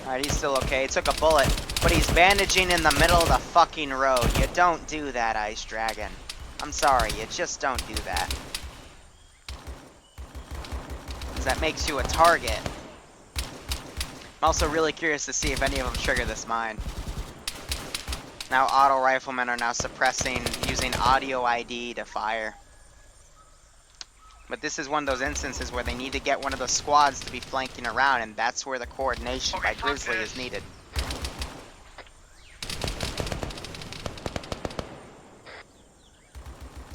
Alright, he's still okay. He took a bullet, but he's bandaging in the middle of the fucking road. You don't do that, Ice Dragon. I'm sorry, you just don't do that. Because that makes you a target. I'm also really curious to see if any of them trigger this mine. Now auto riflemen are now suppressing using audio ID to fire. But this is one of those instances where they need to get one of the squads to be flanking around, and that's where the coordination by Grizzly is needed.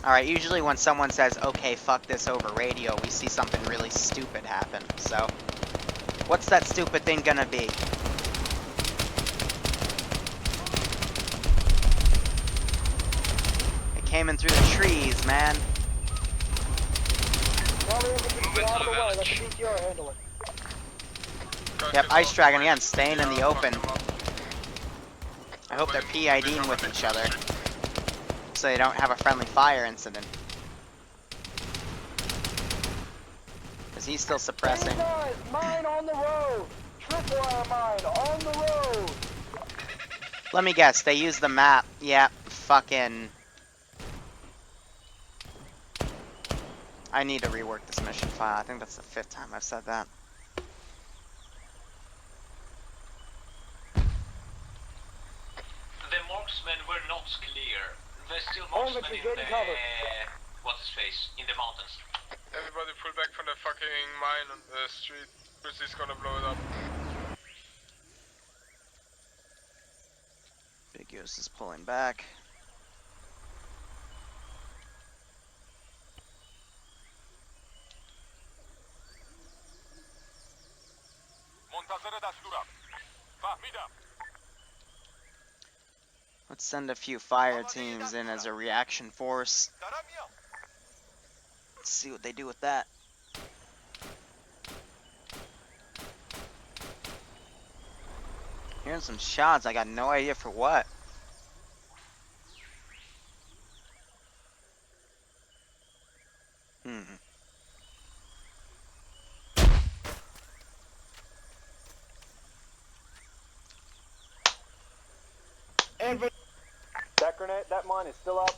Alright, usually when someone says, okay, fuck this over radio, we see something really stupid happen. So, what's that stupid thing gonna be? It came in through the trees, man. Yep, Ice Dragon again, staying in the open. I hope they're PIDing with each other, so they don't have a friendly fire incident. Because he's still suppressing. Mine on the road! Tripwire mine on the road! Let me guess, they use the map. Yeah, fucking... I need to rework this mission file. I think that's the 5th time I've said that. The marksmen were not clear. There's still marksmen in the... what's his face? In the mountains. Everybody pull back from the fucking mine on the street. Grizzly's gonna blow it up. Big Goose is pulling back. Let's send a few fire teams in as a reaction force. Let's see what they do with that. Hearing some shots, I got no idea for what. That grenade, that mine is still up.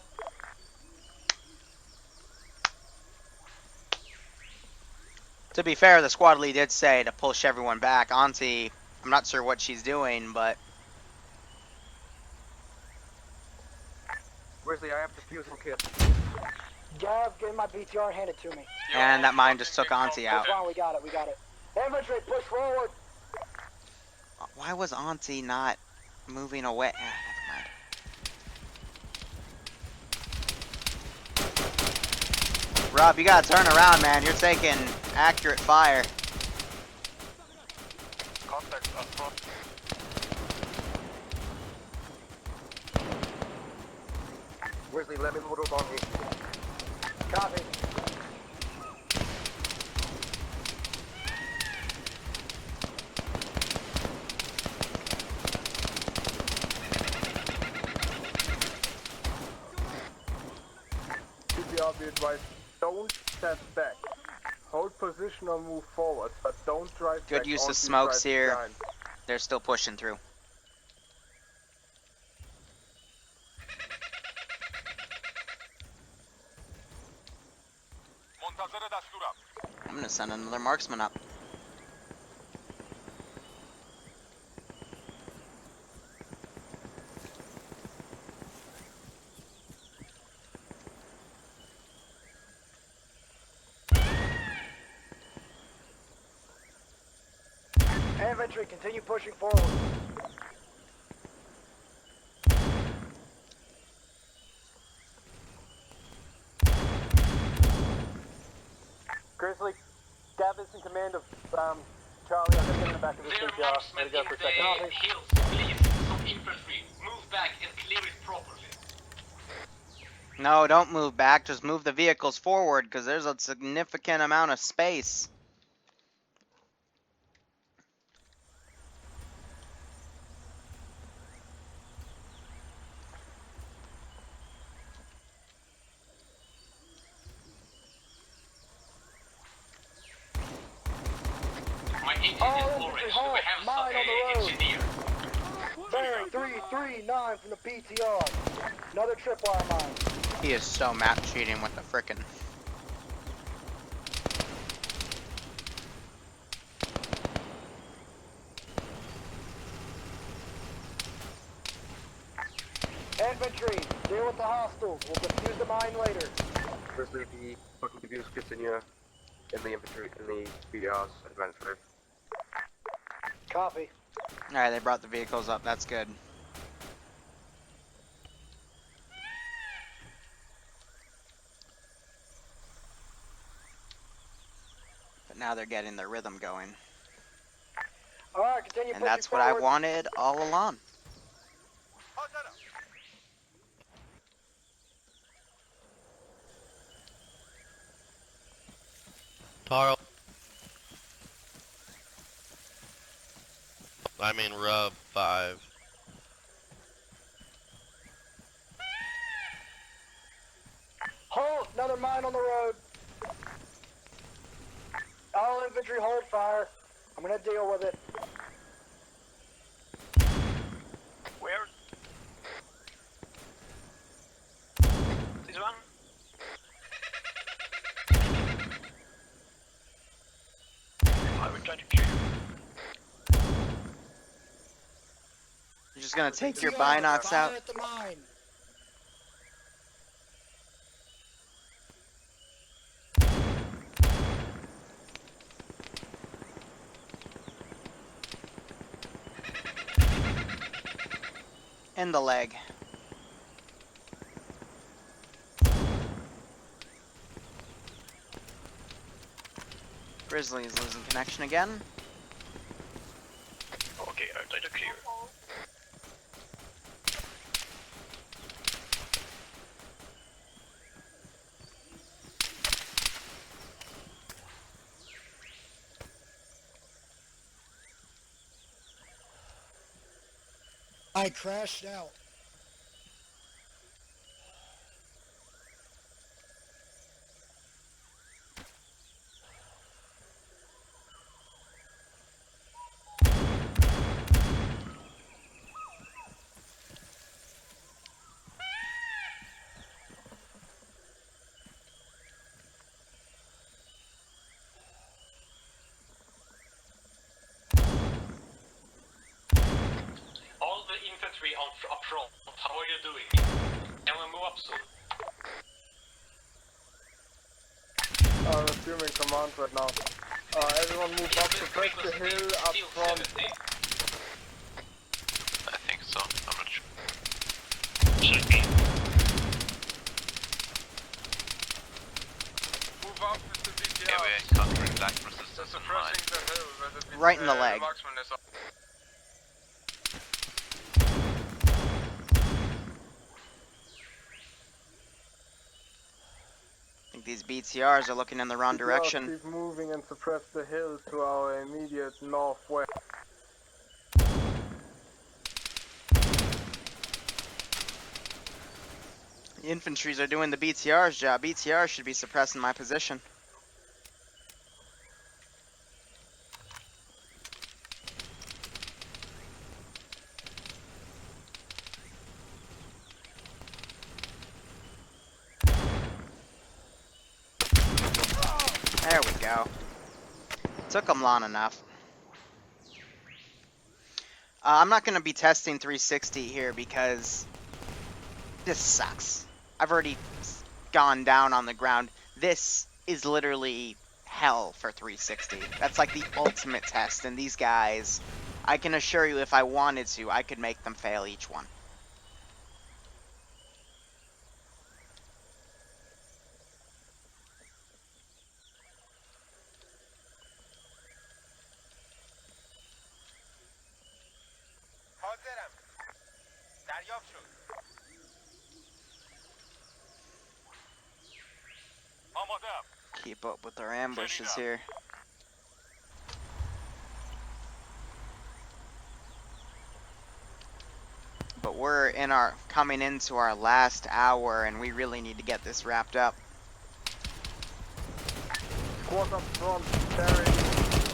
To be fair, the squad lead did say to push everyone back. Auntie, I'm not sure what she's doing, but... Grizzly, I have the fusil kit. Gav, get my BTR and hand it to me. And that mine just took Auntie out. Come on, we got it, we got it. Infantry, push forward! Why was Auntie not moving away? Ah, never mind. Rob, you gotta turn around, man. You're taking accurate fire. Contact up front. Grizzly, let me move on here. Copy. CPR, be advised, don't step back. Hold position or move forward, but don't drive back. Good use of smokes here. They're still pushing through. I'm gonna send another marksman up. Infantry, continue pushing forward. Grizzly, Gav is in command of Charlie. I'm gonna get in the back of this There are CPR. marksmen Let me go in for a the second. hills. Please, some infantry. Move back and clear it properly. No, don't move back. Just move the vehicles forward, because there's a significant amount of space. My engine is orange. Do we have on the road. engineer. Bearing 339 from the PTR. Another tripwire mine. He is so map cheating with the frickin'. Infantry, deal with the hostiles. We'll defuse the mine later. Grizzly, the fucking abuse continue in the infantry, in the BR's adventure. Copy. Alright, they brought the vehicles up. That's good. But now they're getting their rhythm going. Alright, continue And pushing that's what I forward. wanted all along. Taro. I mean, Rub 5. Hold! Another mine on the road. All infantry hold fire. I'm gonna deal with it. Where? This one? I will try to clear. You're just gonna take your binocs out. Fire at the mine. In the leg. Grizzly is losing connection again. Okay, I'll try to clear. I crashed out. All the infantry up front, how are you doing? Can we move up soon? Assuming command right now. Everyone move up to press the hill up Still front. 70. I think so. I'm not sure. Move up with the BTR. Yeah, we're encountering black resistance in mine. Suppressing the hill where the Right in the leg. marksman is up. I think these BTRs are looking in the wrong direction. Keep moving and suppress the hill to our immediate northwest. The infantries are doing the BTR's job. BTR should be suppressing my position. There we go. Took them long enough. I'm not going to be testing 360 here because this sucks. I've already gone down on the ground. This is literally hell for 360. That's like the ultimate test, and these guys, I can assure you if I wanted to, I could make them fail each one. حاضرم. دریافت شد. آماده‌ام. Keep up with our ambushes here. But we're coming into our last hour, and we really need to get this wrapped up. Squad up front, bearing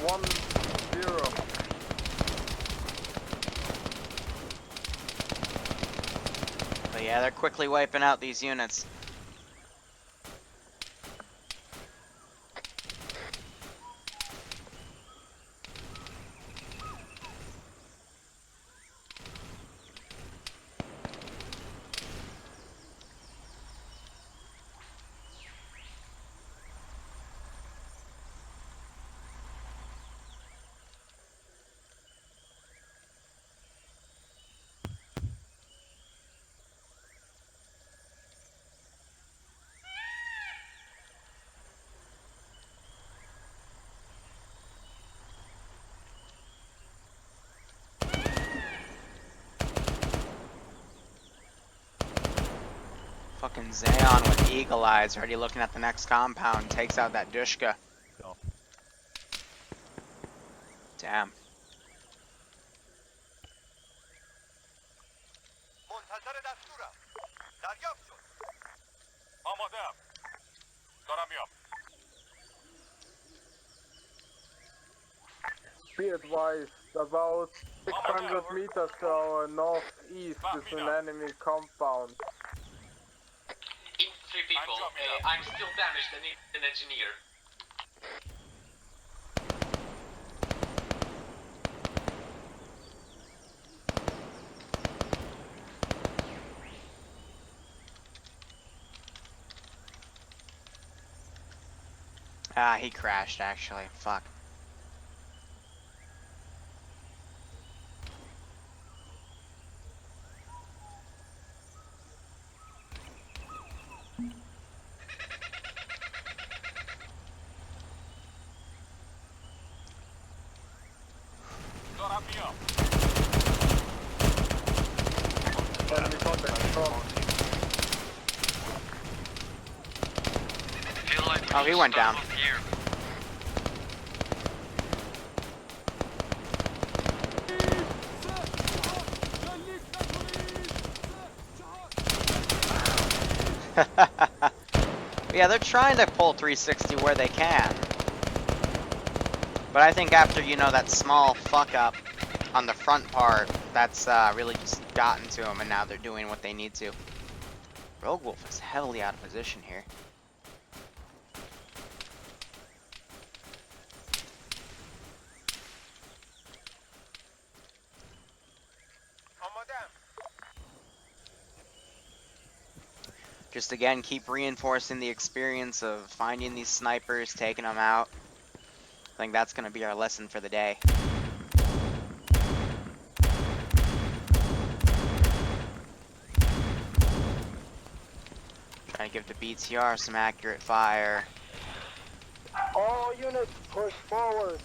1-0. But yeah, they're quickly wiping out these units. Fucking Zeon with eagle eyes, already looking at the next compound, takes out that Dushka. No. Damn. منتظر دستورم. دریافت شد. آماده‌ام. دارم میام. Be advised, about 600 meters to our northeast is an enemy compound. Infantry people, I'm still damaged and need an engineer. Ah, he crashed actually. Fuck. دارم میام. Enemy contact, come. Feel like we Oh, he should went stop down. up here. Yeah, they're trying to pull 360 where they can. But I think after, you know, that small fuck up on the front part, that's really just gotten to them, and now they're doing what they need to. Rogue Wolf is heavily out of position here. آماده‌ام. Just again, keep reinforcing the experience of finding these snipers, taking them out. I think that's going to be our lesson for the day. Trying to give the BTR some accurate fire. All units push forward.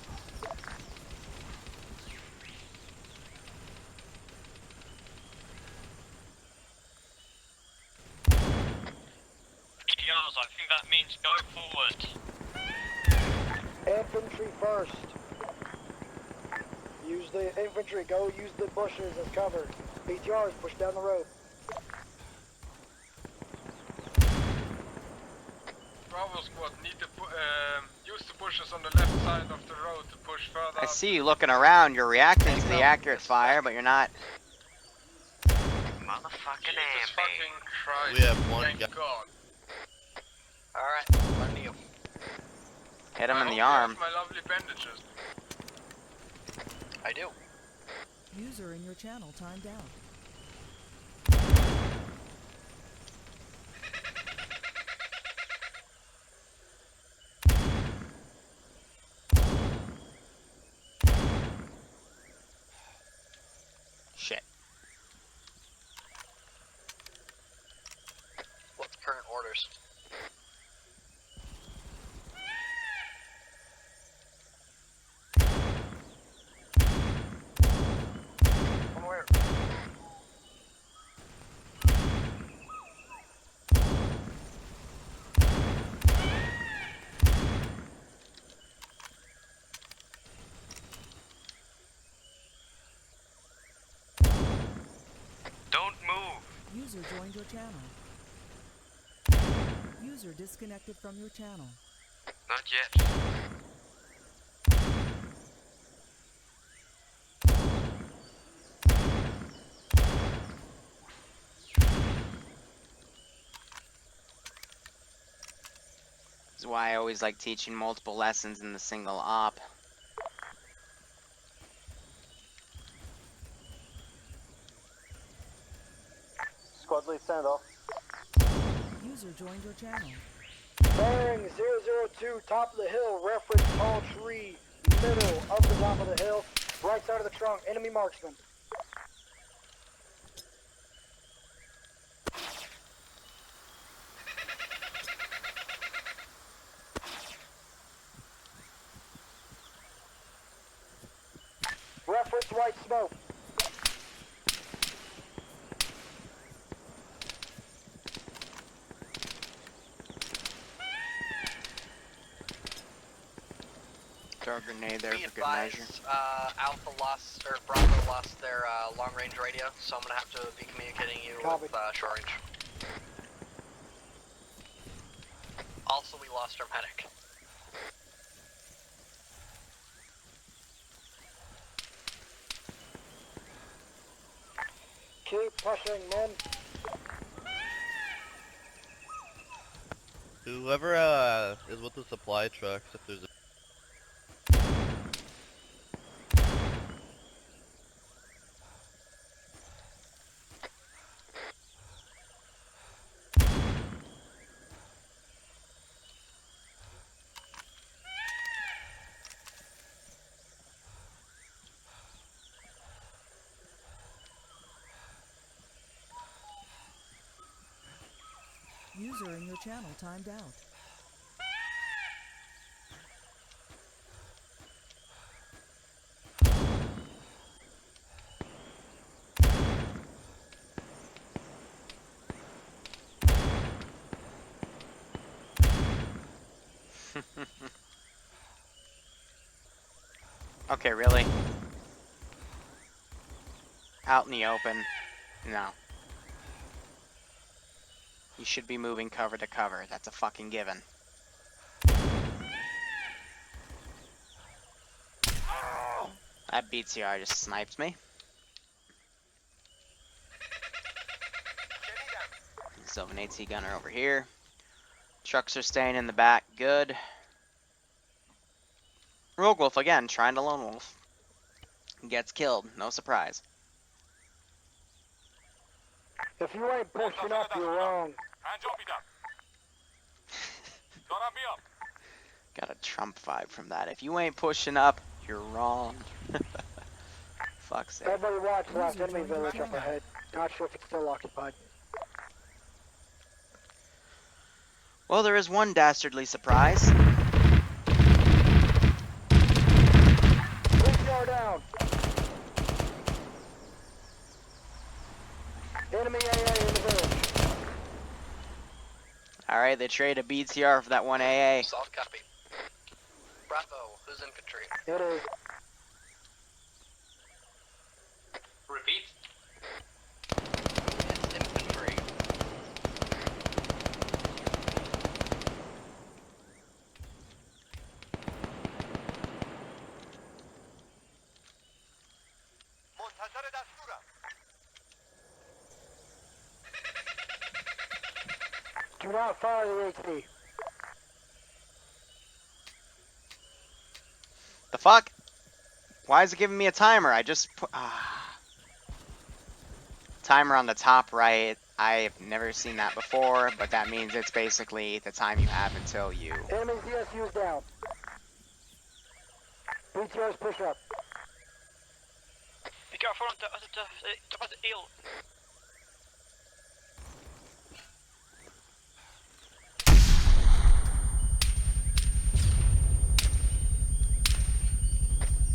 PDRs, I think that means go forward. Infantry first. Use the infantry. Go use the bushes as cover. BTRs push down the road. Bravo squad, need to use the bushes on the left side of the road to push further. I see you looking around, you're reacting to the accurate fire, but you're not. Motherfucking Jesus fucking Christ. We have one Thank guy. God. Alright, run to you. Hit him I in hope the you have arm. my lovely bandages. I do. User in your channel timed out. Shit. What's current orders? From where? Don't move. User joined your channel. User disconnected from your channel. Not yet. is why I always like teaching multiple lessons in the single op. Squad lead, stand off. User joined your channel. Bearing 002, top of the hill, reference tall tree, middle of the top of the hill, right side of the trunk, enemy marksman. Reference white smoke. Throw a grenade there Be for good measure. advised, Alpha lost, or Bravo lost their long range radio, so I'm gonna have to be communicating you Copy. with short range. Also, we lost our medic. Keep pushing, men. Whoever is with the supply trucks, if there's a User in your channel timed out. Okay, really? Out in the open? No. You should be moving cover to cover. That's a fucking given. That BTR just sniped me. So an AT gunner over here. Trucks are staying in the back. Good. Rogue Wolf again, trying to lone wolf. Gets killed. No surprise. If you ain't pushing up, you're wrong. Got a Trump vibe from that. If you ain't pushing up, you're wrong. Fuck's sake. Everybody watch last enemy village up ahead. Not sure if it's still occupied. Well, there is one dastardly surprise. 3 down. Enemy AA in the village. Alright, they trade a BTR for that one AA. Soft copy. Bravo, who's infantry? It is. Repeat. It's infantry. Do not fire the AT. The fuck? Why is it giving me a timer? I just put... Timer on the top right. I've never seen that before, but that means it's basically the time you have until you... Enemy DSU's down. BTR's push up. Be careful on the top of the hill.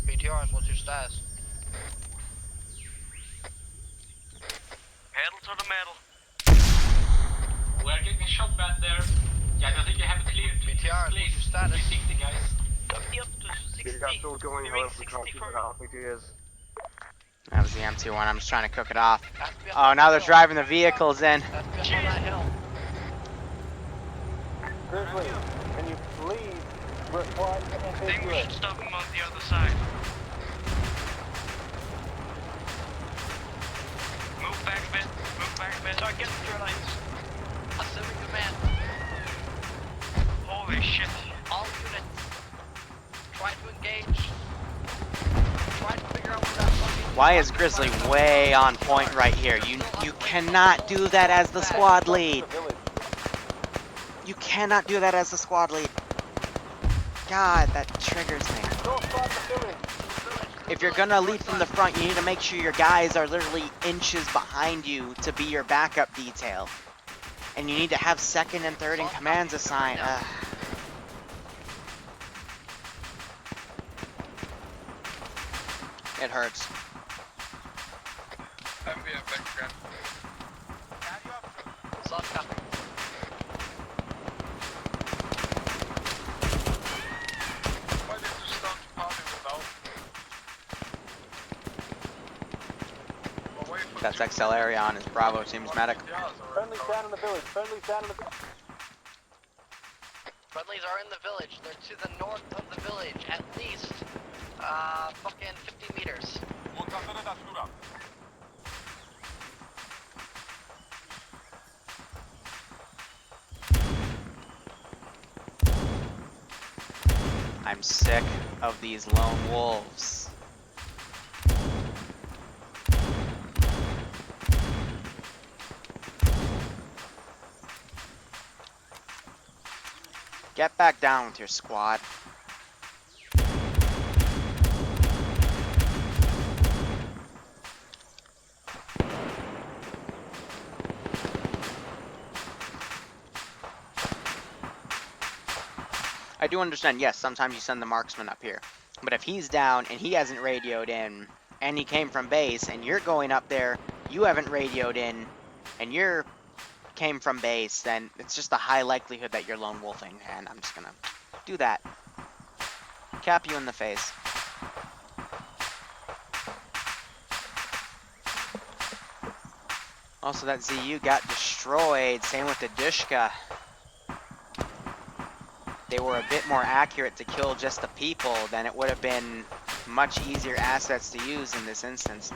BTRs, what's your status? Pedal to the metal. We're getting shot back there. Yeah, I think you have a clear BTR, what's your status? 360 guys. Up to 60. Doing 64. That was the empty one. I'm just trying to cook it off. FBI Oh, now they're hill. driving the vehicles in. FBI on that hill. Grizzly, can you please reply to I think we ambiguous? should stop him on the other side. Move back a bit. Move back a bit. Start getting through lines. Assuming command. Hold Holy shit. All units, try to engage. Try to figure out where that fucking... Why is Grizzly way on point right here? You cannot do that as the squad lead. You cannot do that as the squad lead. God, that triggers me. If you're gonna lead from the front, you need to make sure your guys are literally inches behind you to be your backup detail. And you need to have second and third in commands assigned. It hurts. MVM back again. Soft copy. Why did you start party without? Away from That's XL area on his Bravo team's medic. Friendly's down in the village. Friendly's down in the village. Friendlies are in the village. They're to the north of the village, at least, fucking 50 meters. I'm sick of these lone wolves. Get back down with your squad. I do understand, yes, sometimes you send the marksman up here. But if he's down and he hasn't radioed in, and he came from base, and you're going up there, you haven't radioed in, and you're came from base, then it's just a high likelihood that you're lone wolfing, and I'm just gonna do that. Cap you in the face. Also, that ZU got destroyed, same with the Dushka. They were a bit more accurate to kill just the people, then it would have been much easier assets to use in this instance.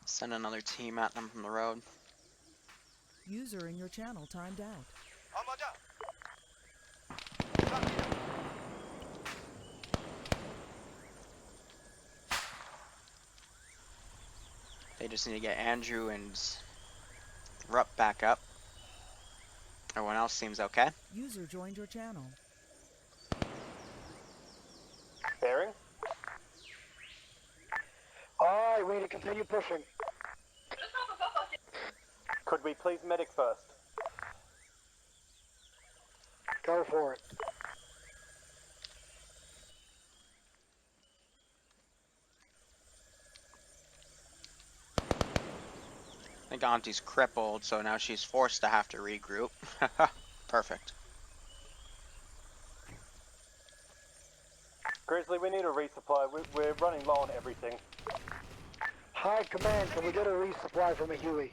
Send another team at them from the road. User in your channel timed out. They just need to get Andrew and Rupp back up. Everyone else seems okay. User joined your channel. Bearing. Alright, we need to continue pushing. Could we please medic first? Go for it. I think Auntie's crippled, so now she's forced to have to regroup. Perfect. Grizzly, we need a resupply. We're running low on everything. High command, can we get a resupply from a Huey?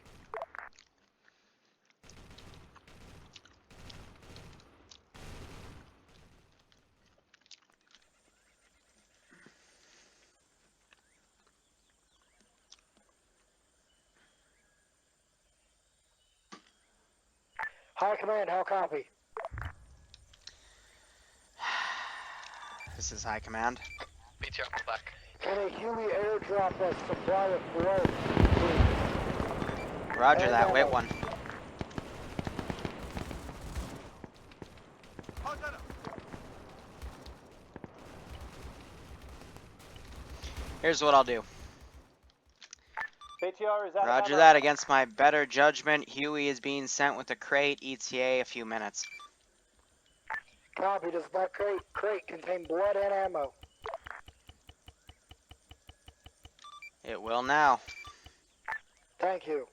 High command, how copy? This is high command. BTR, pull back. Can a Huey airdrop a supply of growth, please? Roger that, wait one. Here's what I'll do. BTR is out. Roger that, against my better judgment, Huey is being sent with a crate, ETA a few minutes. Copy, does that crate contain blood and ammo? It will now. Thank you.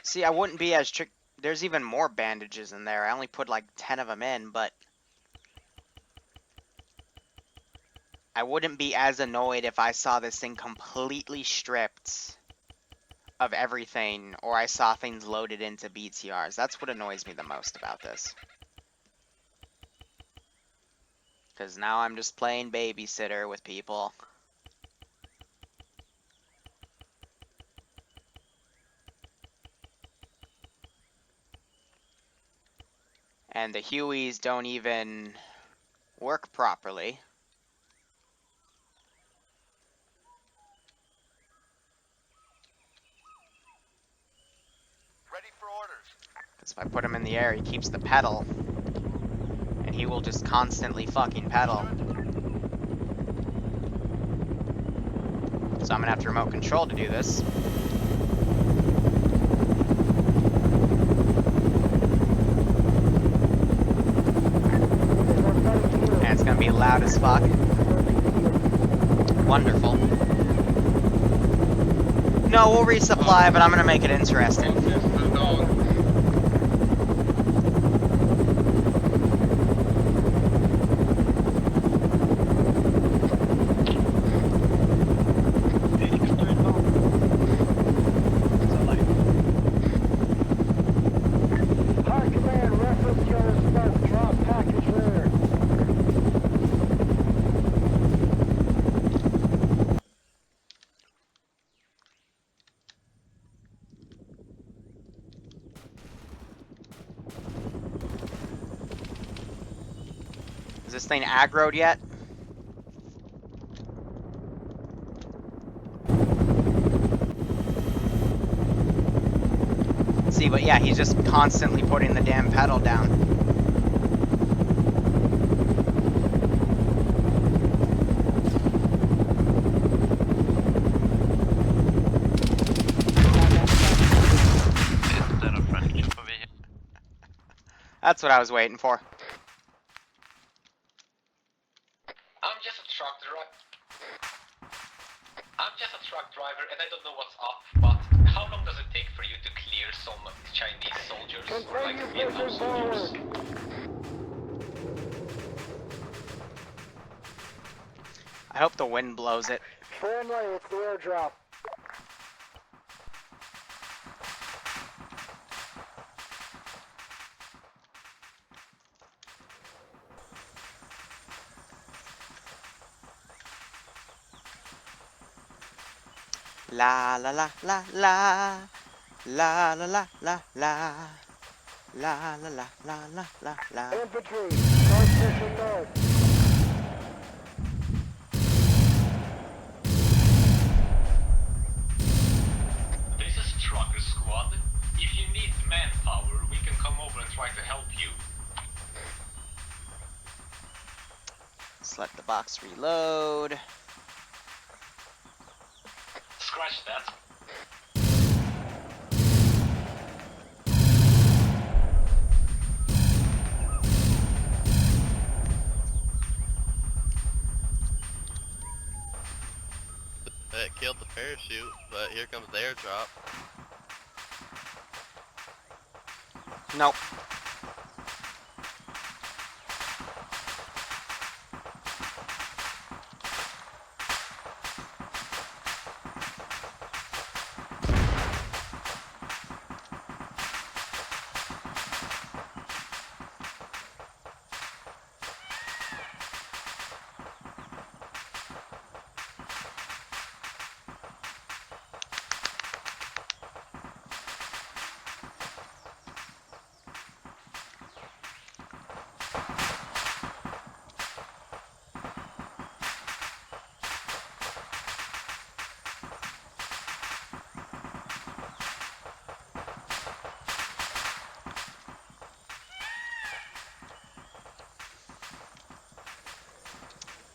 See, I wouldn't be as strict. There's even more bandages in there. I only put like 10 of them in, but I wouldn't be as annoyed if I saw this thing completely stripped of everything, or I saw things loaded into BTRs. That's what annoys me the most about this. Because now I'm just playing babysitter with people. And the Hueys don't even work properly. Ready for orders. Because if I put him in the air, he keeps the pedal. And he will just constantly fucking pedal. So I'm gonna have to remote control to do this. And it's gonna be loud as fuck. Wonderful. No, we'll resupply, but I'm gonna make it interesting. High command, reference killer smoke. Drop package there. Is this thing aggroed yet? See, but yeah, he's just constantly putting the damn pedal down. Is there a friendly over here? That's what I was waiting for. I'm just a truck driver and I don't know what's up, but how long does it take for you to clear some Chinese soldiers or like Continue Vietnam pushing soldiers? forward. I hope the wind blows it. Friendly, it's the airdrop. La la la la la. La la la la la. La la la la la la la. Infantry, start pushing north. This is Trucker Squad. If you need manpower, we can come over and try to help you. Let's let the box reload. Scratch that. It killed the parachute, but here comes the airdrop. Nope.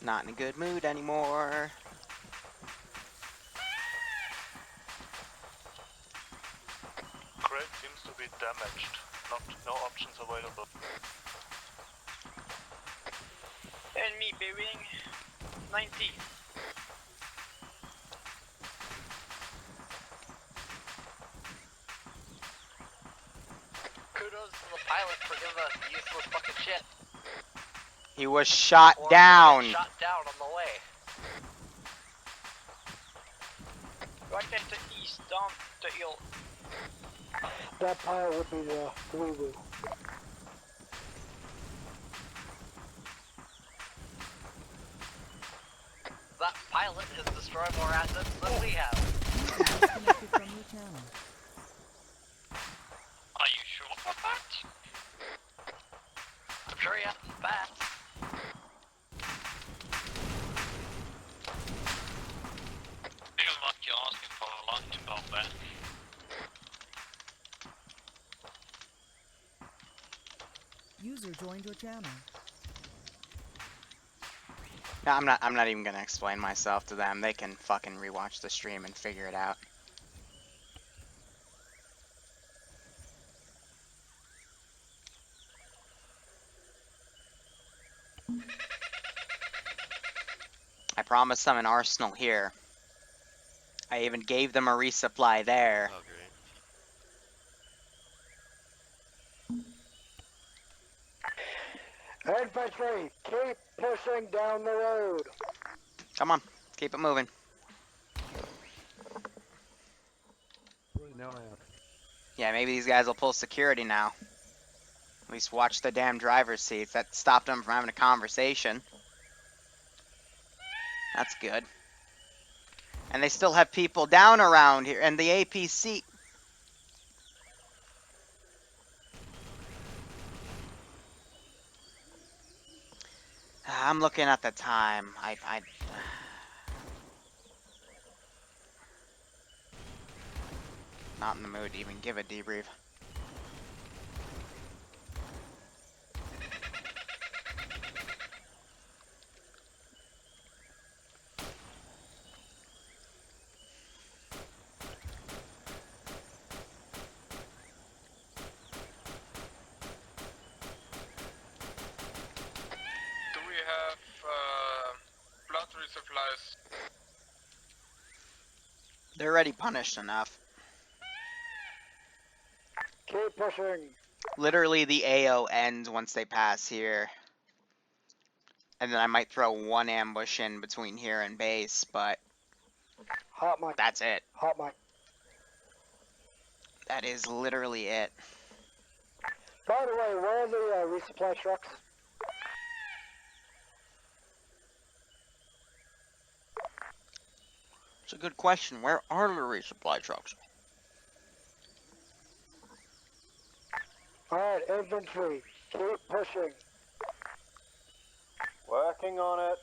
Not in a good mood anymore. Crate seems to be damaged. No options available. Enemy bearing 90. Kudos to the pilot for giving us useless fucking shit. He was shot Or down. get shot down on the way. Right there to east, down to ill. That pile would be the Liru. That pilot has destroyed more assets than we have. Disconnected from your channel. Are you sure about that? I'm sure he has some bats. Feels like you're asking for a lot about that. User joined your channel. No, I'm not even gonna explain myself to them. They can fucking rewatch the stream and figure it out. I promised them an arsenal here. I even gave them a resupply there. Oh, great. Infantry, keep pushing down the road. Come on, keep it moving. Yeah, maybe these guys will pull security now. At least watch the damn driver's seats. That stopped them from having a conversation. That's good. And they still have people down around here, and the APC. I'm looking at the time. Not in the mood to even give a debrief. Do we have blood resupplies? They're already punished enough. Keep pushing. Literally, the AO ends once they pass here. And then I might throw one ambush in between here and base, but Hot mic. that's it. Hot mic. That is literally it. By the way, where are the resupply trucks? It's a good question. Where are the resupply trucks? Alright, infantry, keep pushing. Working on it.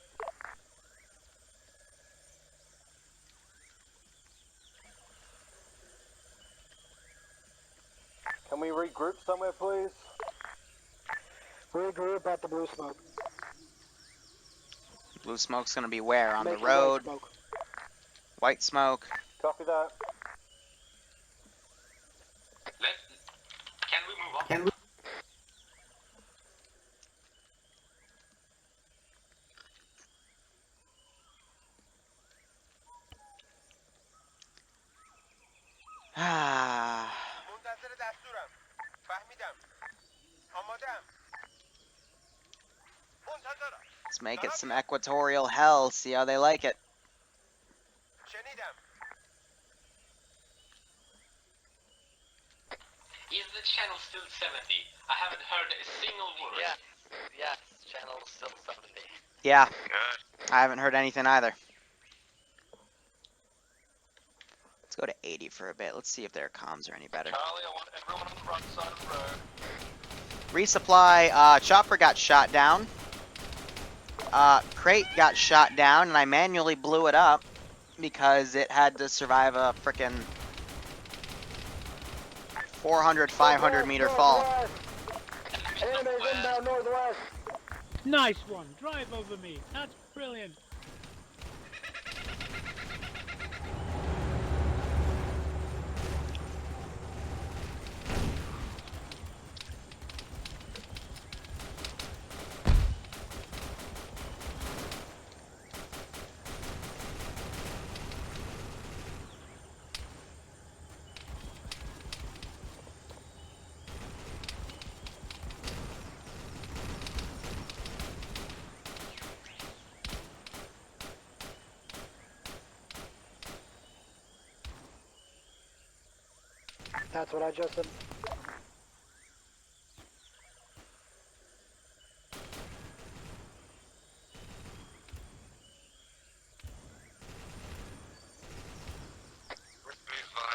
Can we regroup somewhere, please? Regroup at the blue smoke. Blue smoke's gonna be where? On Make the it white road? smoke. White smoke. Copy that. Can we move up? Ah. منتظر دستورم. فهمیدم. آماده‌ام. منتظرم. Let's make it some equatorial hell. See how they like it. شنیدم. Is the channel still 70? I haven't heard a single word. Yes, yes, channel is still 70. Yeah, Good. I haven't heard anything either. Let's go to 80 for a bit. Let's see if their comms are any better. Charlie, I want everyone on the right side of the road. Resupply, Chopper got shot down. Crate got shot down, and I manually blew it up because it had to survive a frickin' 400, 500 meter fall. Enemies inbound northwest. Nice one. Drive over me. That's brilliant. That's what I just said.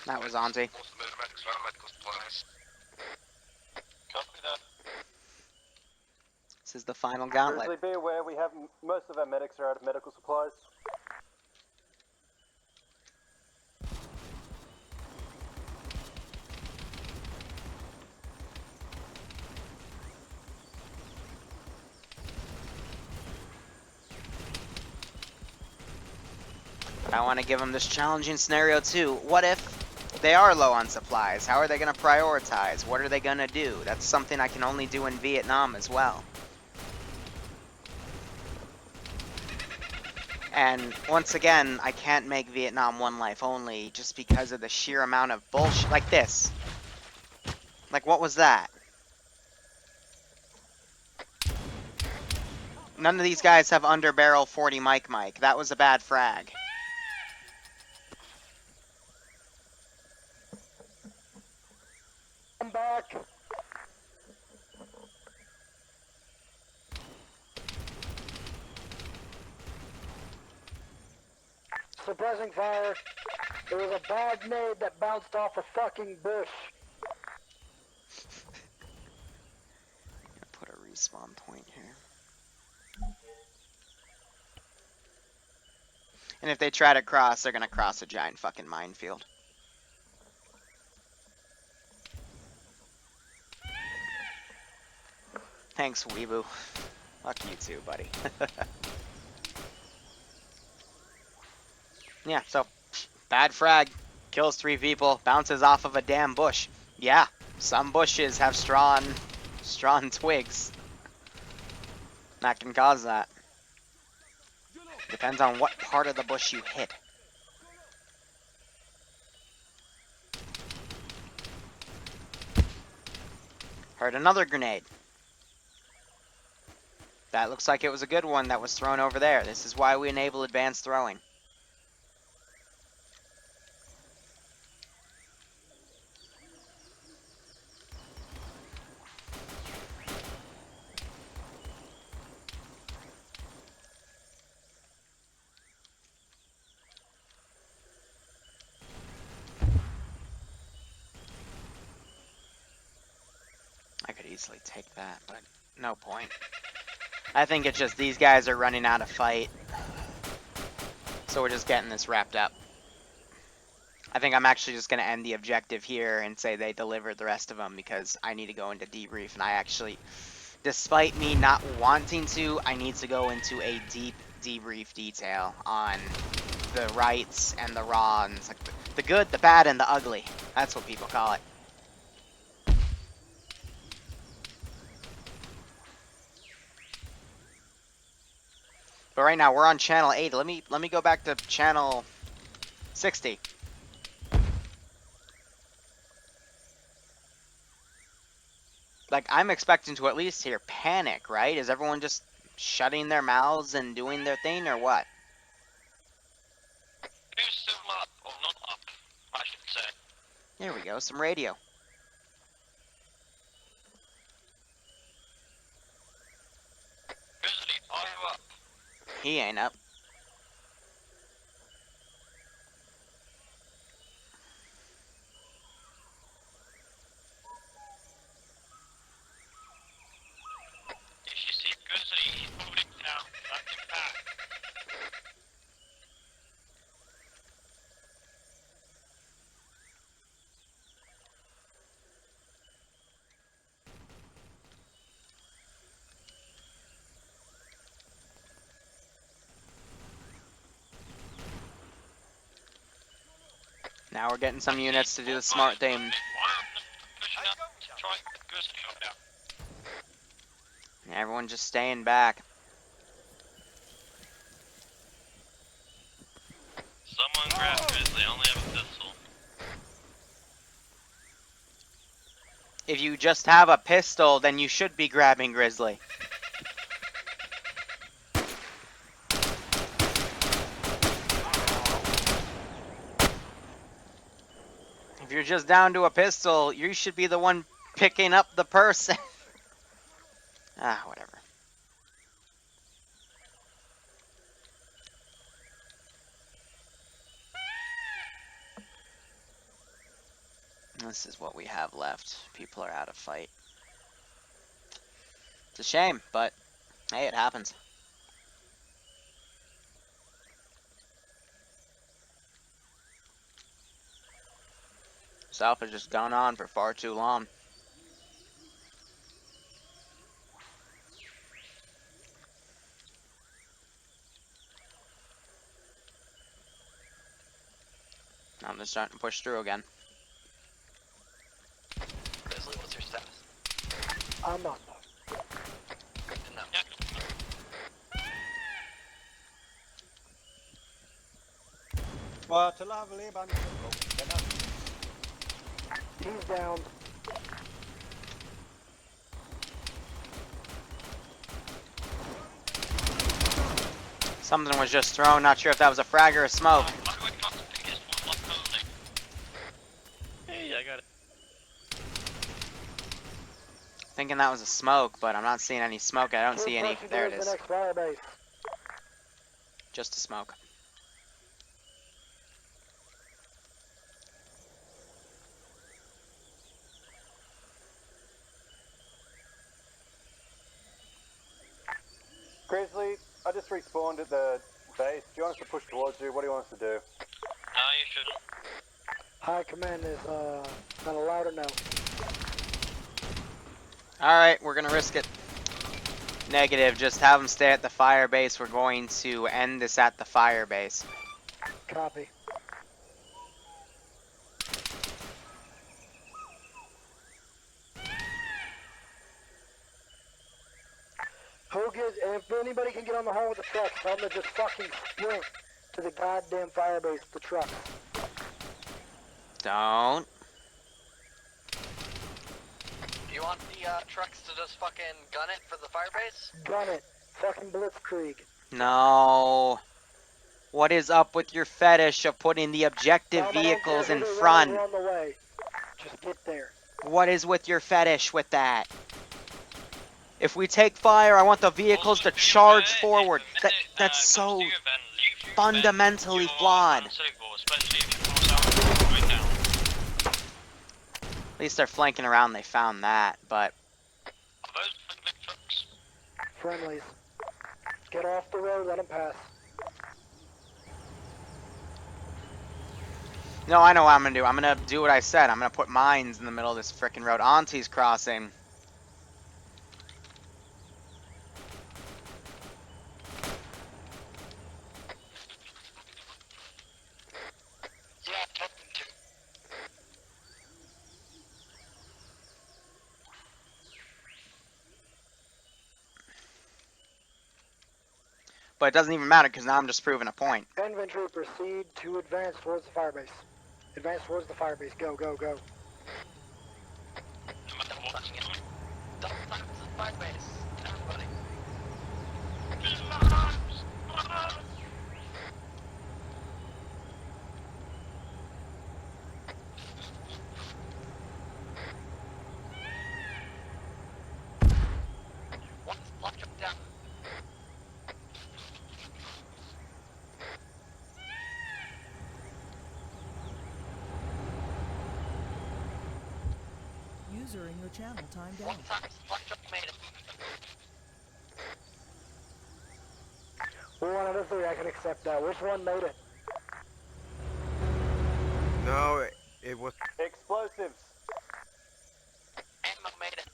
That was Auntie. Copy that. This is the final gauntlet. Grizzly, be aware we have most of our medics are out of medical supplies. But I want to give them this challenging scenario too. What if they are low on supplies? How are they going to prioritize? What are they going to do? That's something I can only do in Vietnam as well. And once again, I can't make Vietnam one life only just because of the sheer amount of bullshit like this. Like, what was that? None of these guys have under barrel 40 mic. That was a bad frag. I'm back. Suppressing fire. There was a bad nade that bounced off a fucking bush. Put a respawn point here. And if they try to cross, they're gonna cross a giant fucking minefield. Thanks, Weeboo. Fuck you too, buddy. Yeah, so, bad frag. Kills 3 people, bounces off of a damn bush. Yeah, some bushes have strong twigs. That can cause that. Depends on what part of the bush you hit. Heard another grenade. That looks like it was a good one that was thrown over there. This is why we enable advanced throwing. I could easily take that, but no point. I think it's just these guys are running out of fight. So we're just getting this wrapped up. I think I'm actually just going to end the objective here and say they delivered the rest of them because I need to go into debrief. And I actually, despite me not wanting to, I need to go into a deep debrief detail on the rights and the wrongs. Like the good, the bad, and the ugly. That's what people call it. But right now we're on channel 8. Let me go back to channel 60. Like, I'm expecting to at least hear panic, right? Is everyone just shutting their mouths and doing their thing, or what? Up, or not up, I should say. There we go, some radio. Grizzly, are you up? He ain't up. If you see Grizzly, he's moving down, back to back. Now we're getting some units to do the smart thing. Everyone just staying back. Someone grab Grizzly, I only have a pistol. If you just have a pistol, then you should be grabbing Grizzly. If you're just down to a pistol, you should be the one picking up the person. Ah, whatever. This is what we have left. People are out of fight. It's a shame, but hey, it happens. South has just gone on for far too long. Now they're starting to push through again. Grizzly, what's your status? I'm not. Good to know. He's down. Something was just thrown, not sure if that was a frag or a smoke. Hey, I got it. Thinking that was a smoke, but I'm not seeing any smoke. I don't see any. There it The is. next fire base. Just a smoke. Grizzly, I just respawned at the base. Do you want us to push towards you? What do you want us to do? No, you shouldn't. High command is not allowed to know. Alright, we're gonna risk it. Negative, just have them stay at the fire base. We're going to end this at the fire base. Copy. Who gets, if anybody can get on the hull with the truck, tell them to just fucking sprint to the goddamn fire base with the truck. Don't. You want the trucks to just fucking gun it for the fire base? Gun it. Fucking blitzkrieg. No. What is up with your fetish of putting the objective Tell 'em I don't vehicles care in who they front? are on the way. Just get there. What is with your fetish with that? If we take fire, I want the vehicles to charge forward. That's so fundamentally flawed. At least they're flanking around, they found that, but... Friendlies. Get off the road, let them pass. No, I know what I'm gonna do. I'm gonna do what I said. I'm gonna put mines in the middle of this frickin' road. Auntie's crossing. But it doesn't even matter because now I'm just proving a point. Infantry proceed to advance towards the fire base. Advance towards the fire base. Go, go, go. Double time to the fire base. Everybody. Once lock them down. User in your channel timed out. One time, lock truck made it. Well, 1 out of 3, I can accept that. Which one made it? No, it was. Explosives. Ammo made it.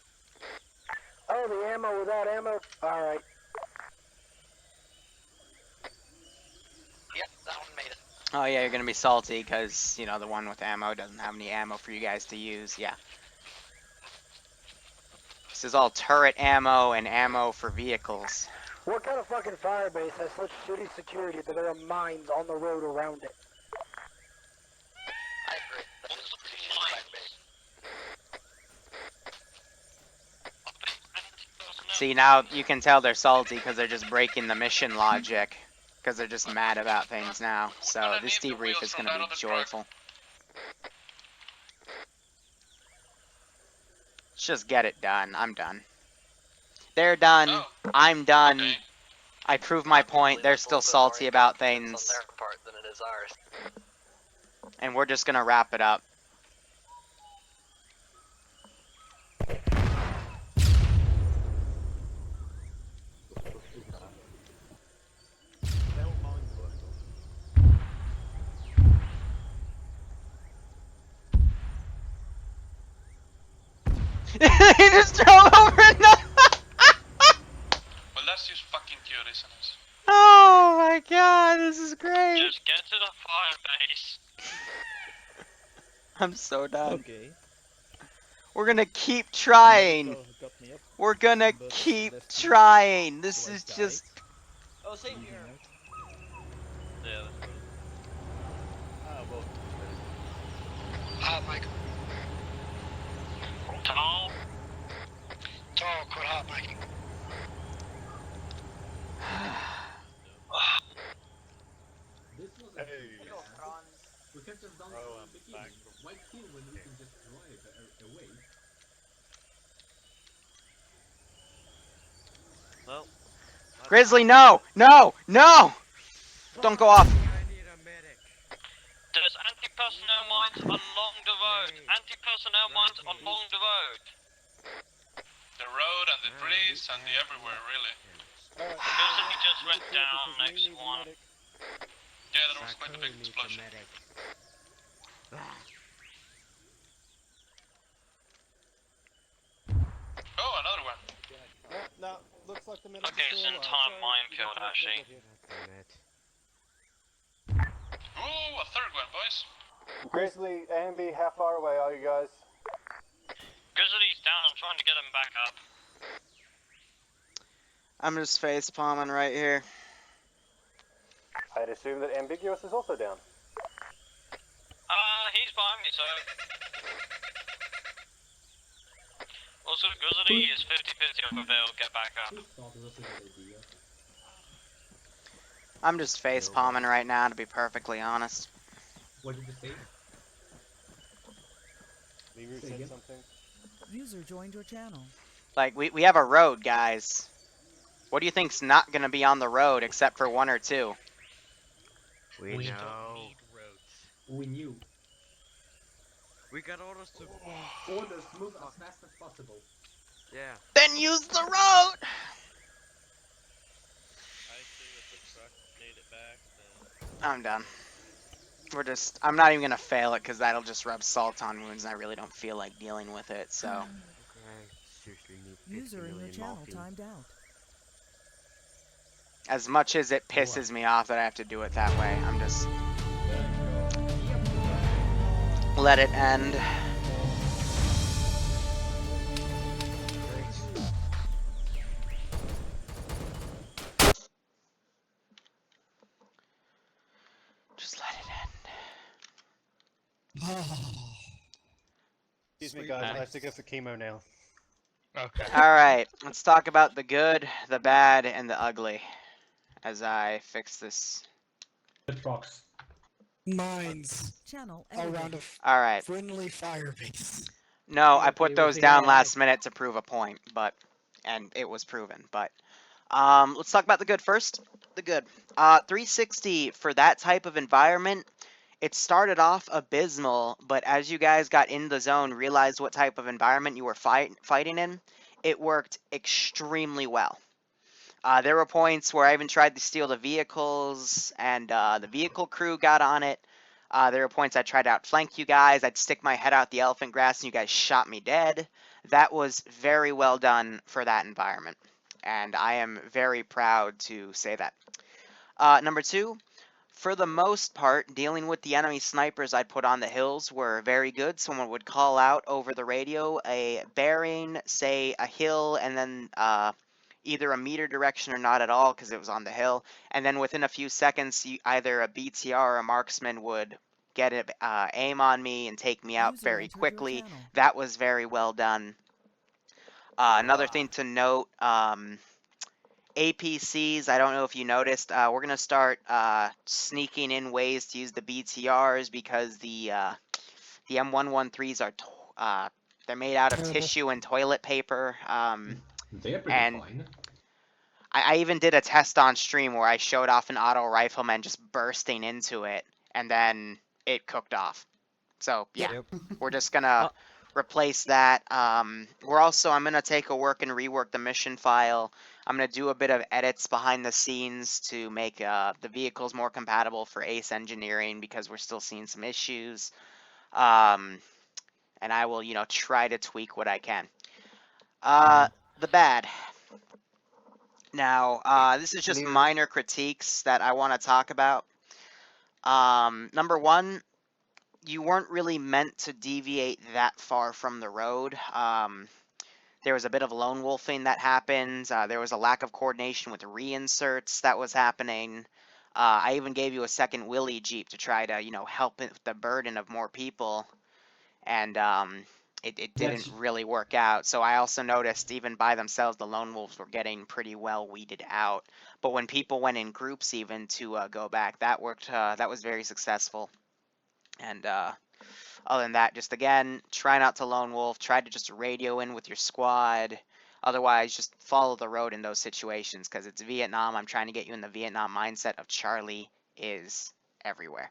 Oh, the ammo without ammo? Alright. Yep, that one made it. Oh yeah, you're gonna be salty because, you know, the one with ammo doesn't have any ammo for you guys to use. Yeah. This is all turret ammo and ammo for vehicles. What kind of fucking fire base has such shitty security that there are mines on the road around it? I agree. That is a pretty shitty fire base. See, now you can tell they're salty because they're just breaking the mission logic. Because they're just mad about things now. So this debrief is going to be joyful. Let's just get it done. I'm done. They're done. Oh, I'm done. okay. I proved my point. They're still salty about things. On their part than it is ours. And we're just gonna wrap it up. He just drove over another. Well, that's just fucking cute, isn't it? Oh my god, this is great. Just get to the fire base. I'm so done. Okay. We're gonna keep trying. Got me up, We're gonna but keep left me, trying. This so I is died. just. Oh, same Bleeding here. out. Yeah, that's good. Well. Hot mic. Tall. Tall, quit hot micing. We could just done from the beginning. Why kill when we can just drive away? Well. Grizzly, no! No! No! Don't go off. There's anti-personnel mines along the road. Anti-personnel mines along the road. The road and the trees and the everywhere, really. Grizzly just went down next one. Yeah, that was quite a big explosion. Oh, another one. No, looks like the Okay, it's an entire minefield actually. Ooh, a third one, boys. Grizzly, A and B, how far away are you guys? Grizzly's down, I'm trying to get him back up. I'm just face palming right here. I'd assume that Ambiguous is also down. He's behind me, so... Also, Grizzly is 50-50 over there, get back up. I'm just face palming right now, to be perfectly honest. What did you say? Liru said something. User joined your channel. Like, we have a road, guys. What do you think's not gonna be on the road except for one or two? We don't need roads. We knew. We got orders to... Orders, move as fast as possible. Yeah. Then use the road! I see if the truck made it back, then... I'm done. I'm not even gonna fail it because that'll just rub salt on wounds and I really don't feel like dealing with it, so. User in your channel timed out. As much as it pisses me off that I have to do it that way, I'm just... Let it end. Just let it end. Excuse me, guys. I have to go for chemo now. Okay. Alright, let's talk about the good, the bad, and the ugly. As I fix this. The trucks. Mines Channel around a Alright. friendly fire base. No, I put those down last minute to prove a point, and it was proven, but let's talk about the good first. The good. 360 for that type of environment, it started off abysmal, but as you guys got in the zone, realized what type of environment you were fighting in, it worked extremely well. There were points where I even tried to steal the vehicles, and the vehicle crew got on it. There were points I tried to outflank you guys. I'd stick my head out the elephant grass, and you guys shot me dead. That was very well done for that environment, and I am very proud to say that. Number two, for the most part, dealing with the enemy snipers I put on the hills were very good. Someone would call out over the radio a bearing, say a hill, and then either a meter direction or not at all because it was on the hill. And then within a few seconds, either a BTR or a marksman would get an aim on me and take me out very quickly. That was very well done. Another thing to note, APCs, I don't know if you noticed, we're going to start sneaking in ways to use the BTRs because the M113s are They're made out of Terrible. tissue and toilet paper. They're pretty And fine. I even did a test on stream where I showed off an auto rifleman just bursting into it, and then it cooked off. So yeah, Yep. we're just gonna replace that. I'm gonna take a work and rework the mission file. I'm gonna do a bit of edits behind the scenes to make the vehicles more compatible for Ace Engineering because we're still seeing some issues. And I will, try to tweak what I can. The bad. Now, this is just minor critiques that I want to talk about. Number one, you weren't really meant to deviate that far from the road. There was a bit of lone wolfing that happened. There was a lack of coordination with reinserts that was happening. I even gave you a second Willy Jeep to try to, help with the burden of more people. And it didn't really work out. So I also noticed even by themselves, the lone wolves were getting pretty well weeded out. But when people went in groups even to go back, that worked. That was very successful. And other than that, just again, try not to lone wolf. Try to just radio in with your squad. Otherwise, just follow the road in those situations because it's Vietnam. I'm trying to get you in the Vietnam mindset of Charlie is everywhere.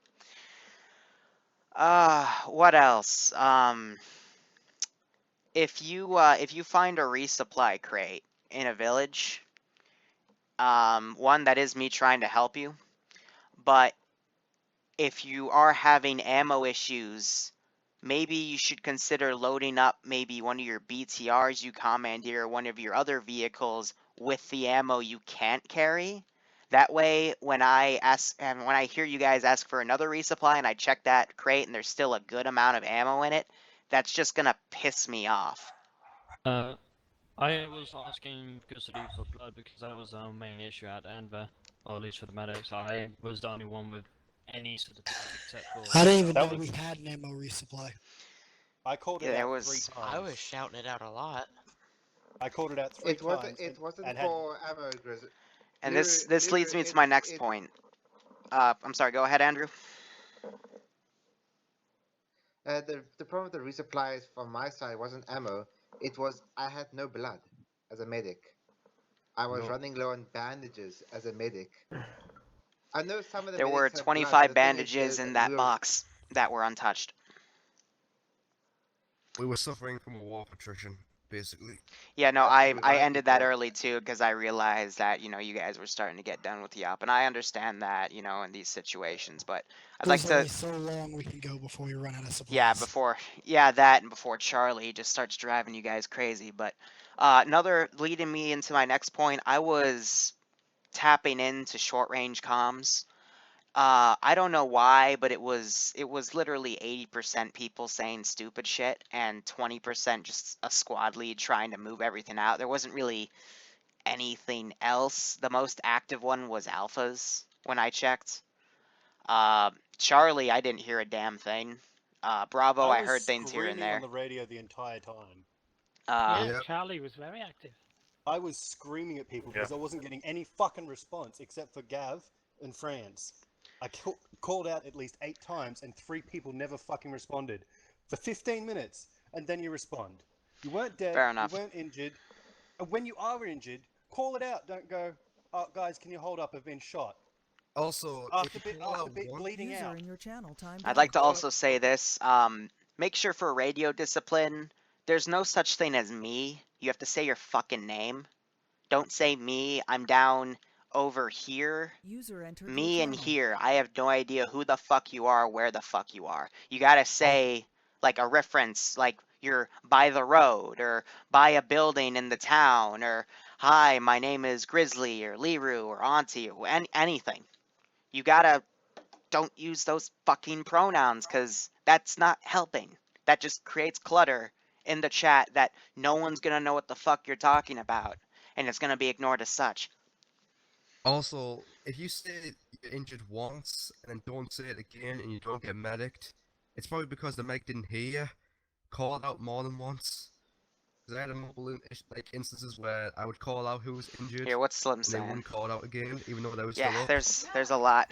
What else? If you find a resupply crate in a village, one, that is me trying to help you, but if you are having ammo issues, maybe you should consider loading up maybe one of your BTRs you commandeer, or one of your other vehicles with the ammo you can't carry. That way, when I hear you guys ask for another resupply and I check that crate and there's still a good amount of ammo in it, that's just gonna piss me off. I was asking custody for blood because that was our main issue at Denver, or at least for the medics. I was the only one with any sort of blood except for. I didn't even know we had an ammo resupply. I called it out 3 times. I was shouting it out a lot. I called it out 3 times. It wasn't for ammo, Grizzly. And this leads me to my next point. I'm sorry, go ahead, Andrew. The problem with the resupplies from my side wasn't ammo. It was I had no blood as a medic. I was running low on bandages as a medic. I know some of the There were 25 bandages in that box that were untouched. We were suffering from a war attrition, basically. Yeah, no, I ended that early too because I realized that, you guys were starting to get done with the op, and I understand that, in these situations, but I'd like There's to. only so long we can go before we run out of supplies. Yeah, that and before Charlie just starts driving you guys crazy. But another leading me into my next point, I was tapping into short range comms. I don't know why, but it was literally 80% people saying stupid shit and 20% just a squad lead trying to move everything out. There wasn't really anything else. The most active one was alphas when I checked. Charlie, I didn't hear a damn thing. Bravo, I heard things here and there. I was screaming on the radio the entire time. Yeah, Charlie was very active. I was screaming at people because I wasn't getting any fucking response except for Gav and Franz. I called out at least 8 times and 3 people never fucking responded for 15 minutes, and then you respond. You weren't dead. Fair enough. You weren't injured. And when you are injured, call it out. Don't go, oh, guys, can you hold up? I've been shot. Also, after bleeding out. In your channel, I'd like to also say this. Make sure for radio discipline, there's no such thing as me. You have to say your fucking name. Don't say me. I'm down over here. Me and here. I have no idea who the fuck you are, where the fuck you are. You gotta say, like, a reference, like, you're by the road, or by a building in the town, or, hi, my name is Grizzly, or Liru, or Auntie, or anything. You gotta, don't use those fucking pronouns, because that's not helping. That just creates clutter in the chat that no one's gonna know what the fuck you're talking about, and it's gonna be ignored as such. Also, if you say you're injured once, and then don't say it again, and you don't get medicked, it's probably because the medic didn't hear you. Call it out more than once. Because I had a multiple instances where I would call out who was injured. Here, what's Slim and saying? they wouldn't call it out again, even though they were Yeah, still up. there's a lot.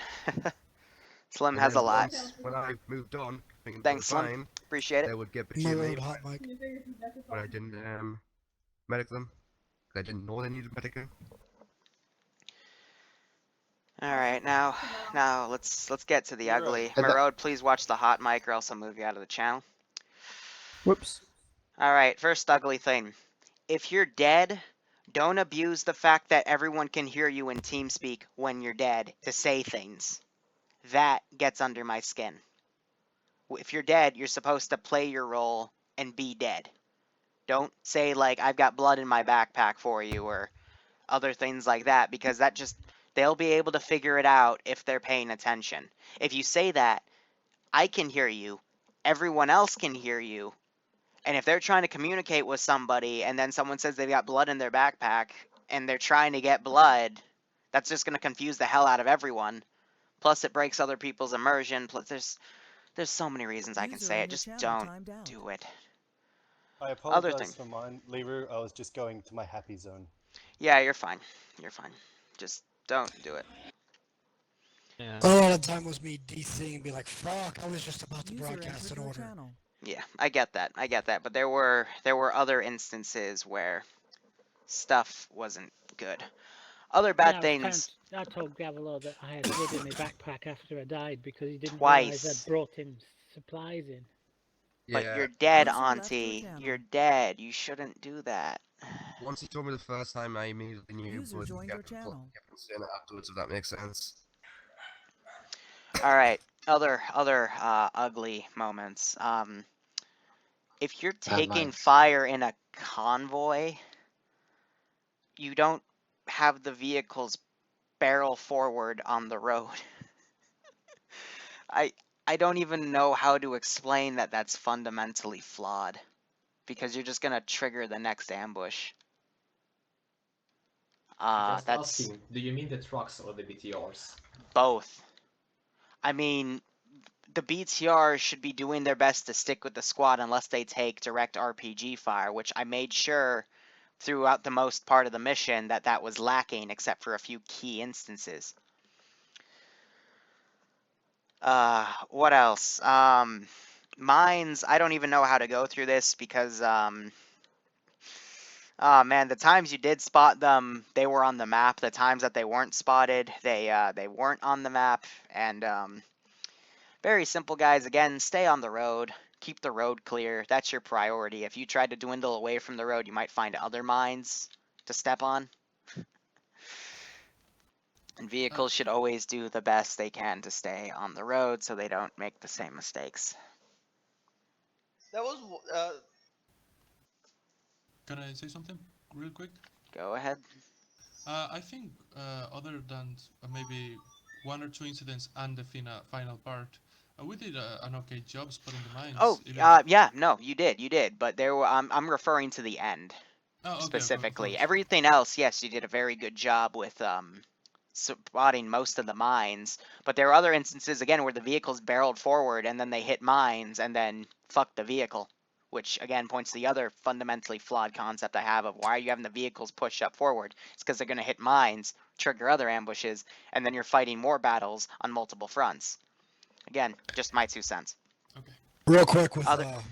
Slim has a lot. When I moved on, thinking Thanks, it was Slim. fine, Appreciate it. they would get My between me road hot mic. when I didn't medic them. I didn't know they needed medicing. All right, now let's get to the You're ugly. right. Marode, please watch the hot mic, or else I'll move you out of the channel. Whoops. All right, first ugly thing. If you're dead, don't abuse the fact that everyone can hear you in TeamSpeak when you're dead to say things. That gets under my skin. If you're dead, you're supposed to play your role and be dead. Don't say, like, I've got blood in my backpack for you, or other things like that, because that just, they'll be able to figure it out if they're paying attention. If you say that, I can hear you, everyone else can hear you, and if they're trying to communicate with somebody and then someone says they've got blood in their backpack and they're trying to get blood, that's just going to confuse the hell out of everyone. Plus it breaks other people's immersion. Plus there's so many reasons I can say it. Just don't do it. I Other apologize thing. for mine, Liru. I was just going to my happy zone. Yeah, you're fine. You're fine. Just don't do it. Yeah. A lot of time was me DCing and be like, fuck, I was just about to broadcast an order. Yeah, I get that. I get that. But there were other instances where stuff wasn't good. Other bad things. I told Gavel that I had blood in my backpack after I died because he didn't Twice. realise I'd brought him supplies in. But Yeah. you're dead, Auntie. You're dead. You shouldn't do that. Once he told me the first time, I immediately knew User but joined kept your channel. saying it afterwards, if that makes sense. All right. Other ugly moments. If you're taking fire in a convoy, you don't have the vehicles barrel forward on the road. I don't even know how to explain that that's fundamentally flawed, because you're just gonna trigger the next ambush. Just That's asking, do you mean the trucks or the BTRs? both. I mean, the BTRs should be doing their best to stick with the squad unless they take direct RPG fire, which I made sure throughout the most part of the mission that was lacking, except for a few key instances. What else? Mines, I don't even know how to go through this because, oh man, the times you did spot them, they were on the map. The times that they weren't spotted, they weren't on the map. And, very simple, guys. Again, stay on the road. Keep the road clear. That's your priority. If you try to dwindle away from the road, you might find other mines to step on. And vehicles should always do the best they can to stay on the road so they don't make the same mistakes. That was Can I say something real quick? Go ahead. I think other than maybe one or two incidents and the final part, we did an okay job spotting the mines. Oh, yeah, no, you did, but there were, I'm referring to the end, specifically. Everything else, yes, you did a very good job with spotting most of the mines, but there were other instances, again, where the vehicles barreled forward and then they hit mines and then fucked the vehicle, which, again, points to the other fundamentally flawed concept I have of why are you having the vehicles push up forward. It's because they're going to hit mines, trigger other ambushes, and then you're fighting more battles on multiple fronts. Again, just my 2 cents. Okay. Real quick with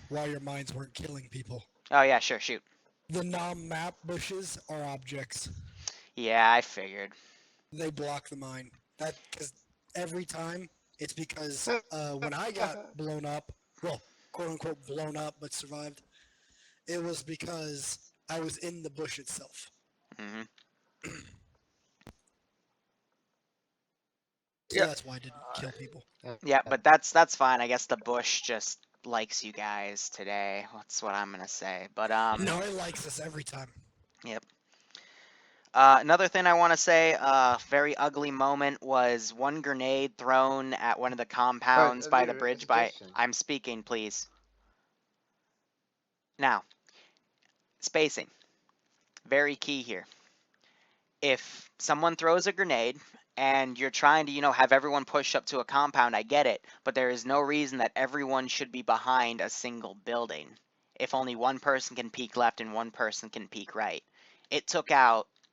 why your mines weren't killing people. Oh yeah, sure, shoot. The non-map bushes are objects. Yeah, I figured. They block the mine. That because every time it's because when I got blown up, well, quote unquote blown up but survived, it was because I was in the bush itself. Mm-hmm. So that's why I didn't kill people. Yeah, but that's fine. I guess the bush just likes you guys today. That's what I'm gonna say. But no, it likes us every time. Yep. Another thing I want to say, very ugly moment was one grenade thrown at one of the compounds by the bridge by... I'm speaking, please. Now, spacing. Very key here. If someone throws a grenade and you're trying to, have everyone push up to a compound, I get it, but there is no reason that everyone should be behind a single building. If only one person can peek left and one person can peek right.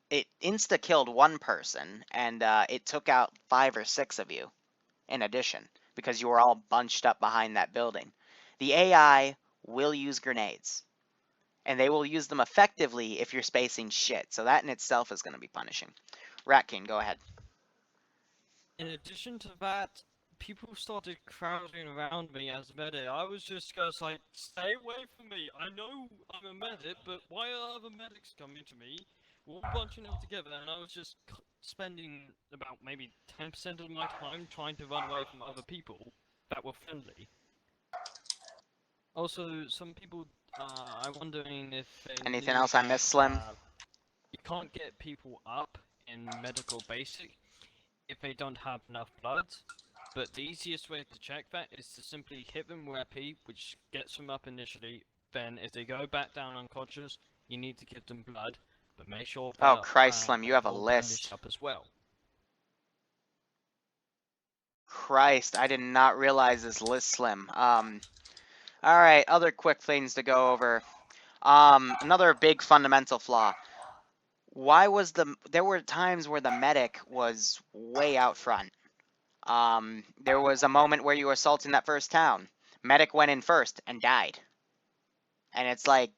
It insta-killed one person, and it took out 5 or 6 of you in addition, because you were all bunched up behind that building. The AI will use grenades. And they will use them effectively if you're spacing shit. So that in itself is going to be punishing. Rat King, go ahead. In addition to that, people started crowding around me as a medic. I was just like, stay away from me. I know I'm a medic, but why are other medics coming to me? We're all bunching up together, and I was just spending about maybe 10% of my time trying to run away from other people that were friendly. Also, some people, I'm wondering if they Anything knew else I that, missed, Slim? you can't get people up in medical basic if they don't have enough blood, but the easiest way to check that is to simply hit them with P, which gets them up initially. Then if they go back down unconscious, you need to give them blood, but make sure Oh, they're Christ, Slim, you have a all list. bandaged up as well. Christ, I did not realize this list, Slim. Alright, other quick things to go over. Another big fundamental flaw. Why was there were times where the medic was way out front. There was a moment where you were assaulting that first town. Medic went in first and died. And it's like,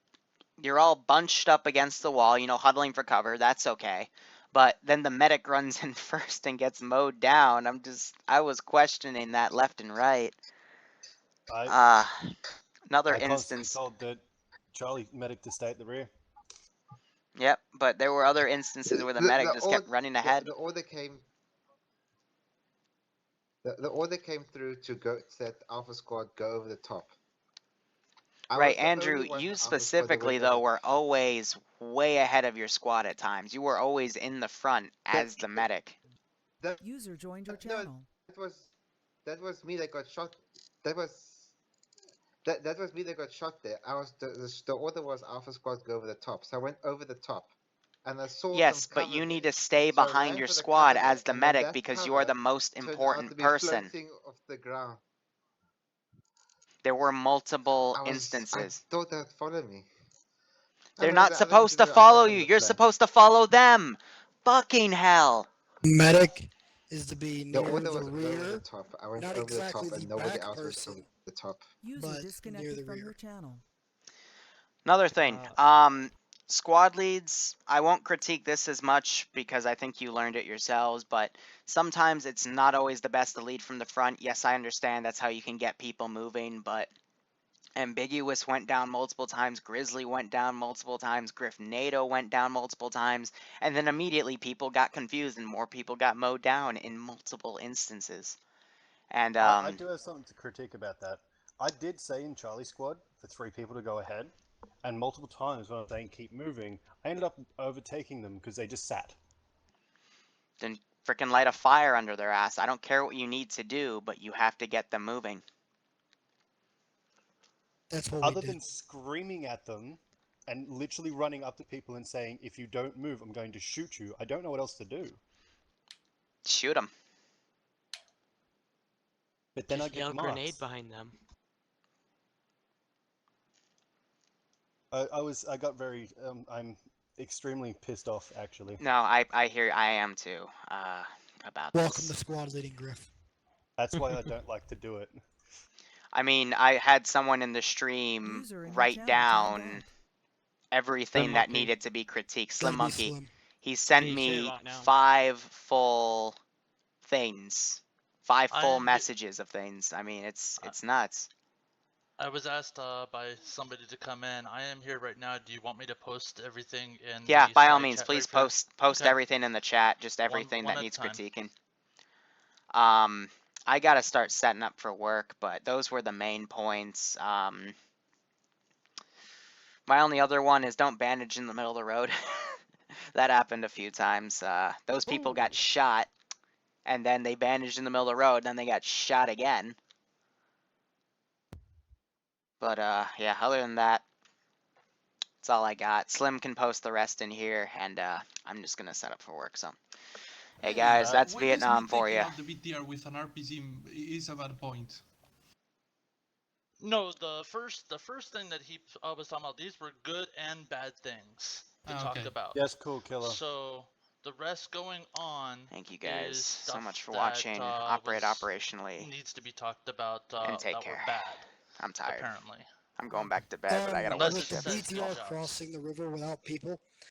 you're all bunched up against the wall, you know, huddling for cover, that's okay. But then the medic runs in first and gets mowed down. I was questioning that left and right. Another I constantly instance. told the Charlie medic to stay at the rear. Yep, but there were other instances where the medic just kept running ahead. The order came. The order came through to go set Alpha Squad go over the top. Right, Andrew, you specifically, though, were always way ahead of your squad at times. You were always in the front as the medic. User joined your channel. That was me that got shot. That was me that got shot there. The order was Alpha Squad go over the top, so I went over the top, and I saw. Yes, but you need to stay behind your squad as the medic because you are the most important person. Off the ground. There were multiple instances. I thought they'd follow me. They're not supposed to follow you. You're supposed to follow them. Fucking hell. Medic is to be near the order the was rear, over the top. I went not over exactly the top, and the nobody back else was person, over the top. User but near disconnected the from rear. your channel. Another thing. Squad leads, I won't critique this as much because I think you learned it yourselves, but sometimes it's not always the best to lead from the front. Yes, I understand that's how you can get people moving, but Ambiguous went down multiple times, Grizzly went down multiple times, Griffnado went down multiple times, and then immediately people got confused and more people got mowed down in multiple instances. And I do have something to critique about that. I did say in Charlie Squad for 3 people to go ahead, and multiple times when I was saying keep moving, I ended up overtaking them because they just sat. Then frickin' light a fire under their ass. I don't care what you need to do, but you have to get them moving. That's what Other than screaming at them and literally running up to people and saying, if you don't move, I'm going to shoot you, I don't know what else to do. Shoot them. But then Just I get yell marks. grenade behind them. I got very, I'm extremely pissed off, actually. No, I am too, about this. Welcome to squad leading, Griff. That's why I don't like to do it. I mean, I had someone in the stream write down everything that needed to be critiqued. Slim Monkey. He sent me 5 full things. 5 full messages of things. I mean, it's nuts. I was asked by somebody to come in. I am here right now. Do you want me to post everything in Yeah, the by all side means, chat please right post Okay. everything in the chat, just everything one that at a needs time. critiquing. I gotta start setting up for work, but those were the main points. My only other one is don't bandage in the middle of the road. That happened a few times. Those people got shot, and then they bandaged in the middle of the road, and then they got shot again. But, yeah, other than that, that's all I got. Slim can post the rest in here, and, I'm just gonna set up for work, so. Hey guys, that's Why Vietnam does me for taking you. out the BTR with an RPG is a bad point? No, the first thing that he was talking about, these were good and bad things to talk about. Yes, cool, Killer. So the rest going on. Thank you guys is so stuff much for that, watching. Operate was- operationally. Needs to be talked about And take that care. were bad. I'm tired. Apparently. I'm going back to bed, but I gotta Unless work it With the says shifts. two BTR jobs. crossing the river without people,